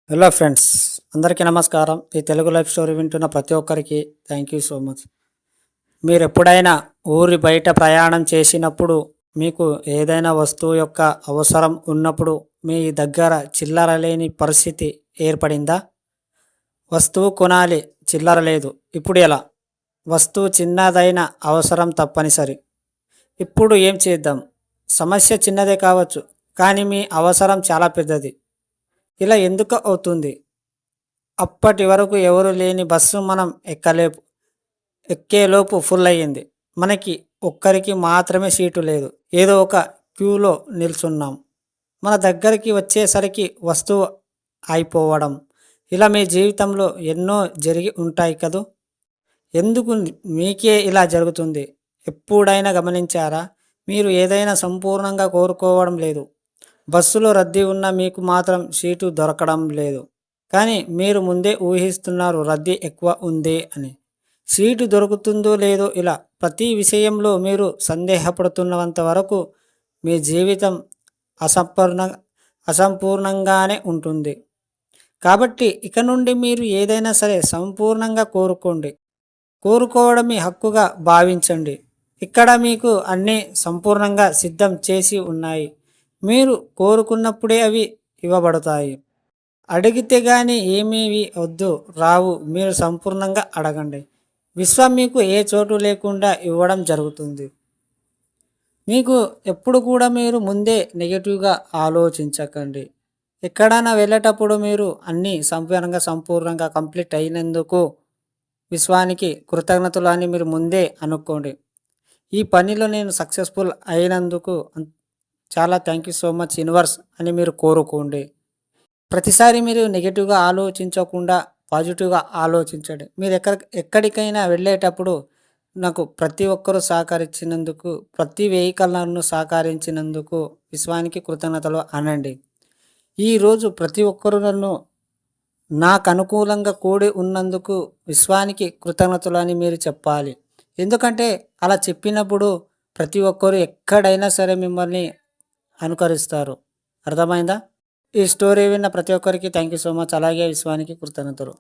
Hello friends, అందరికీ నమస్కారం. ఈ తెలుగు లైఫ్ స్టోరీ వింటున్న ప్రతి ఒక్కరికి థ్యాంక్ యూ సో మచ్. మీరు ఎప్పుడైనా ఊరి బయట ప్రయాణం చేసినప్పుడు మీకు ఏదైనా వస్తువు యొక్క అవసరం ఉన్నప్పుడు మీ దగ్గర చిల్లర లేని పరిస్థితి ఏర్పడిందా? వస్తువు కొనాలి, చిల్లర లేదు. ఇప్పుడు ఎలా? వస్తువు చిన్నదైన అవసరం తప్పనిసరి. ఇప్పుడు ఏం చేద్దాం? సమస్య చిన్నదే కావచ్చు, కానీ మీ అవసరం చాలా పెద్దది. ఇలా ఎందుకు అవుతుంది? అప్పటి వరకు ఎవరు లేని బస్సు మనం ఎక్కేలోపు ఫుల్ అయ్యింది. మనకి ఒక్కరికి మాత్రమే సీటు లేదు. ఏదో ఒక క్యూలో నిల్చున్నాం. మన దగ్గరికి వచ్చేసరికి వస్తువు అయిపోవడం. ఇలా మీ జీవితంలో ఎన్నో జరిగి ఉంటాయి కదూ. ఎందుకు మీకే ఇలా జరుగుతుంది? ఎప్పుడైనా గమనించారా? మీరు ఏదైనా సంపూర్ణంగా కోరుకోవడం లేదు. బస్సులో రద్దీ ఉన్న మీకు మాత్రం సీటు దొరకడం లేదు. కానీ మీరు ముందే ఊహిస్తున్నారు రద్దీ ఎక్కువ ఉంది అని. సీటు దొరుకుతుందో లేదో ఇలా ప్రతి విషయంలో మీరు సందేహపడుతున్నంత వరకు మీ జీవితం అసంపూర్ణ అసంపూర్ణంగానే ఉంటుంది. కాబట్టి ఇక నుండి మీరు ఏదైనా సరే సంపూర్ణంగా కోరుకోండి. కోరుకోవడం మీ హక్కుగా భావించండి. ఇక్కడ మీకు అన్నీ సంపూర్ణంగా సిద్ధం చేసి ఉన్నాయి. మీరు కోరుకున్నప్పుడే అవి ఇవ్వబడతాయి. అడిగితే గాని ఏమీవి వద్దు రావు. మీరు సంపూర్ణంగా అడగండి. విశ్వం మీకు ఏ చోటు లేకుండా ఇవ్వడం జరుగుతుంది. మీకు ఎప్పుడు కూడా మీరు ముందే నెగిటివ్గా ఆలోచించకండి. ఎక్కడైనా వెళ్ళేటప్పుడు మీరు అన్నీ సంపూర్ణంగా కంప్లీట్ అయినందుకు విశ్వానికి కృతజ్ఞతలు అని మీరు ముందే అనుకోండి. ఈ పనిలో నేను సక్సెస్ఫుల్ అయినందుకు చాలా thank you so much universe అని మీరు కోరుకోండి. ప్రతిసారి మీరు నెగిటివ్గా ఆలోచించకుండా పాజిటివ్గా ఆలోచించండి. మీరు ఎక్కడికైనా వెళ్ళేటప్పుడు నాకు ప్రతి ఒక్కరూ సహకరించినందుకు, ప్రతి వెహికల్ నన్ను సహకరించినందుకు విశ్వానికి కృతజ్ఞతలు అనండి. ఈరోజు ప్రతి ఒక్కరూ నాకు అనుకూలంగా కూడి ఉన్నందుకు విశ్వానికి కృతజ్ఞతలు అని మీరు చెప్పాలి. ఎందుకంటే అలా చెప్పినప్పుడు ప్రతి ఒక్కరు ఎక్కడైనా సరే మిమ్మల్ని అనుకరిస్తారు. అర్థమైందా? ఈ స్టోరీ విన్న ప్రతి ఒక్కరికి థ్యాంక్ యూ సో మచ్. అలాగే విశ్వానికి కృతజ్ఞతలు.